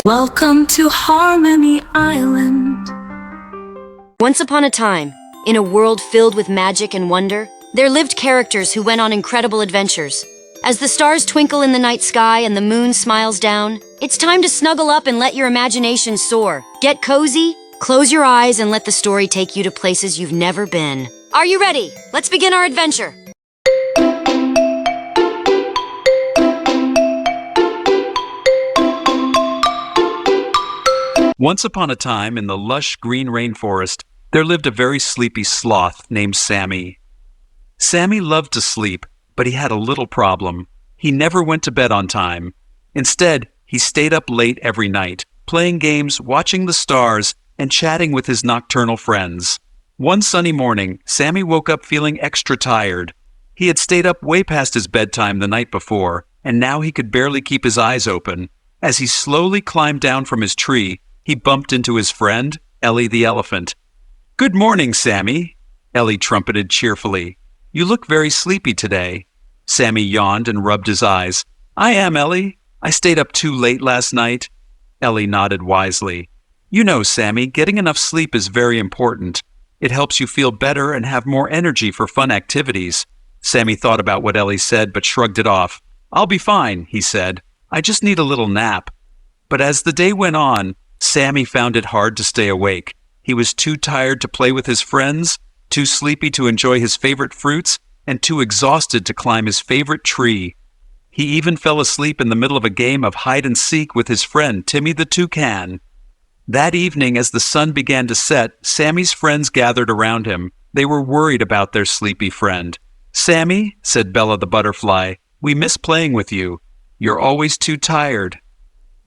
Welcome to Harmony Island. Once upon a time, in a world filled with magic and wonder, there lived characters who went on incredible adventures. As the stars twinkle in the night sky and the moon smiles down, it's time to snuggle up and let your imagination soar. Get cozy, close your eyes, and let the story take you to places you've never been. Are you ready? Let's begin our adventure. Once upon a time, in the lush green rainforest, there lived a very sleepy sloth named Sammy. Sammy loved to sleep, but he had a little problem. He never went to bed on time. Instead, he stayed up late every night, playing games, watching the stars, and chatting with his nocturnal friends. One sunny morning, Sammy woke up feeling extra tired. He had stayed up way past his bedtime the night before, and now he could barely keep his eyes open. As he slowly climbed down from his tree, he bumped into his friend, Ellie the elephant. "Good morning, Sammy," Ellie trumpeted cheerfully. "You look very sleepy today." Sammy yawned and rubbed his eyes. "I am, Ellie. I stayed up too late last night." Ellie nodded wisely. "You know, Sammy, getting enough sleep is very important. It helps you feel better and have more energy for fun activities." Sammy thought about what Ellie said but shrugged it off. "I'll be fine," he said. "I just need a little nap." But as the day went on, Sammy found it hard to stay awake. He was too tired to play with his friends, too sleepy to enjoy his favorite fruits, and too exhausted to climb his favorite tree. He even fell asleep in the middle of a game of hide-and-seek with his friend Timmy the toucan. That evening, as the sun began to set, Sammy's friends gathered around him. They were worried about their sleepy friend. "Sammy," said Bella the butterfly, "we miss playing with you. You're always too tired."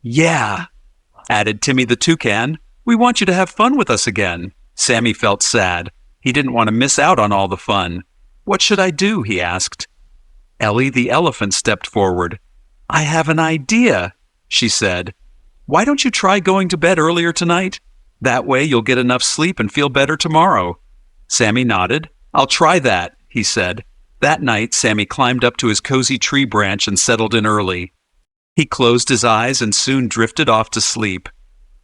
"Yeah," added Timmy the toucan, "we want you to have fun with us again." Sammy felt sad. He didn't want to miss out on all the fun. "What should I do?" he asked. Ellie the elephant stepped forward. "I have an idea," she said. "Why don't you try going to bed earlier tonight? That way you'll get enough sleep and feel better tomorrow." Sammy nodded. "I'll try that," he said. That night, Sammy climbed up to his cozy tree branch and settled in early. He closed his eyes and soon drifted off to sleep.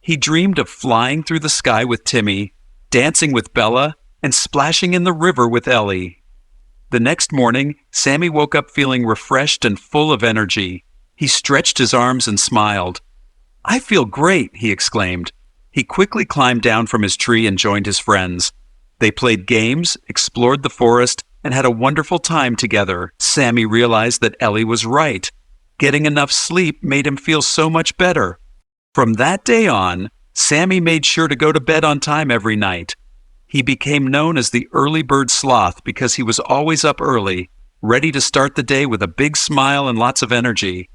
He dreamed of flying through the sky with Timmy, dancing with Bella, and splashing in the river with Ellie. The next morning, Sammy woke up feeling refreshed and full of energy. He stretched his arms and smiled. "I feel great," he exclaimed. He quickly climbed down from his tree and joined his friends. They played games, explored the forest, and had a wonderful time together. Sammy realized that Ellie was right. Getting enough sleep made him feel so much better. From that day on, Sammy made sure to go to bed on time every night. He became known as the early bird sloth because he was always up early, ready to start the day with a big smile and lots of energy.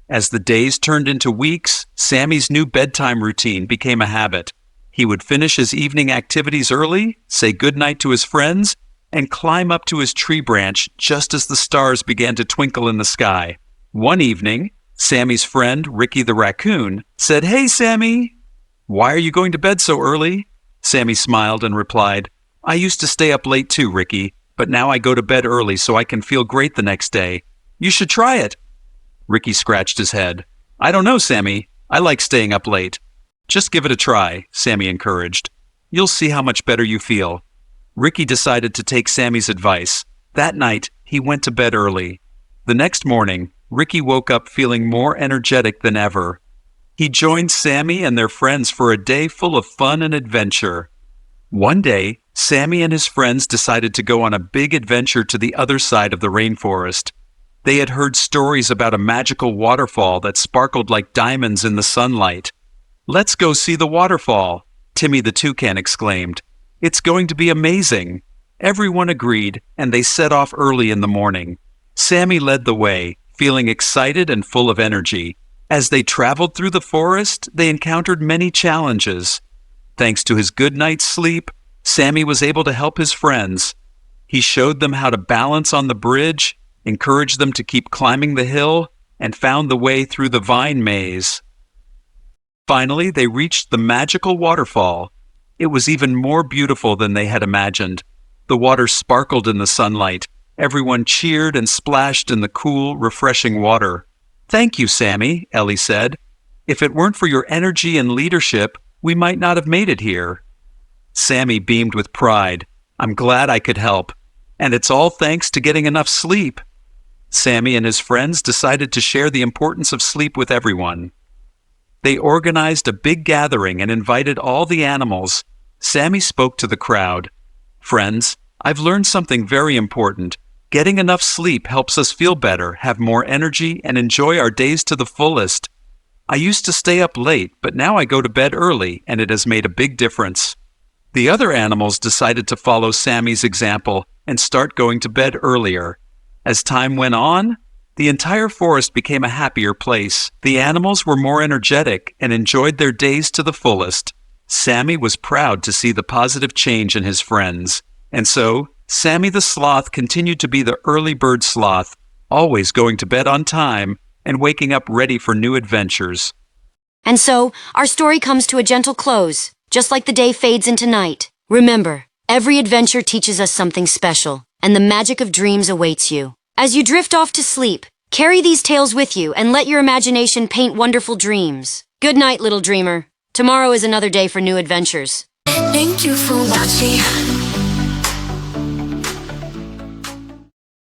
As the days turned into weeks, Sammy's new bedtime routine became a habit. He would finish his evening activities early, say goodnight to his friends, and climb up to his tree branch just as the stars began to twinkle in the sky. One evening, Sammy's friend, Ricky the raccoon, said, "Hey, Sammy, why are you going to bed so early?" Sammy smiled and replied, "I used to stay up late too, Ricky, but now I go to bed early so I can feel great the next day. You should try it." Ricky scratched his head. "I don't know, Sammy. I like staying up late." "Just give it a try," Sammy encouraged. "You'll see how much better you feel." Ricky decided to take Sammy's advice. That night, he went to bed early. The next morning, Ricky woke up feeling more energetic than ever. He joined Sammy and their friends for a day full of fun and adventure. One day, Sammy and his friends decided to go on a big adventure to the other side of the rainforest. They had heard stories about a magical waterfall that sparkled like diamonds in the sunlight. "Let's go see the waterfall," Timmy the toucan exclaimed. "It's going to be amazing." Everyone agreed, and they set off early in the morning. Sammy led the way, feeling excited and full of energy. As they traveled through the forest, they encountered many challenges. Thanks to his good night's sleep, Sammy was able to help his friends. He showed them how to balance on the bridge, encouraged them to keep climbing the hill, and found the way through the vine maze. Finally, they reached the magical waterfall. It was even more beautiful than they had imagined. The water sparkled in the sunlight. Everyone cheered and splashed in the cool, refreshing water. "Thank you, Sammy," Ellie said. If it weren't for your energy and leadership, we might not have made it here." Sammy beamed with pride. "I'm glad I could help. And it's all thanks to getting enough sleep." Sammy and his friends decided to share the importance of sleep with everyone. They organized a big gathering and invited all the animals. Sammy spoke to the crowd. "Friends, I've learned something very important. Getting enough sleep helps us feel better, have more energy, and enjoy our days to the fullest. I used to stay up late, but now I go to bed early, and it has made a big difference." The other animals decided to follow Sammy's example and start going to bed earlier. As time went on, the entire forest became a happier place. The animals were more energetic and enjoyed their days to the fullest. Sammy was proud to see the positive change in his friends. And so, Sammy the Sloth continued to be the early bird sloth, always going to bed on time and waking up ready for new adventures. And so, our story comes to a gentle close, just like the day fades into night. Remember, every adventure teaches us something special, and the magic of dreams awaits you. As you drift off to sleep, carry these tales with you and let your imagination paint wonderful dreams. Good night, little dreamer. Tomorrow is another day for new adventures. Thank you for watching.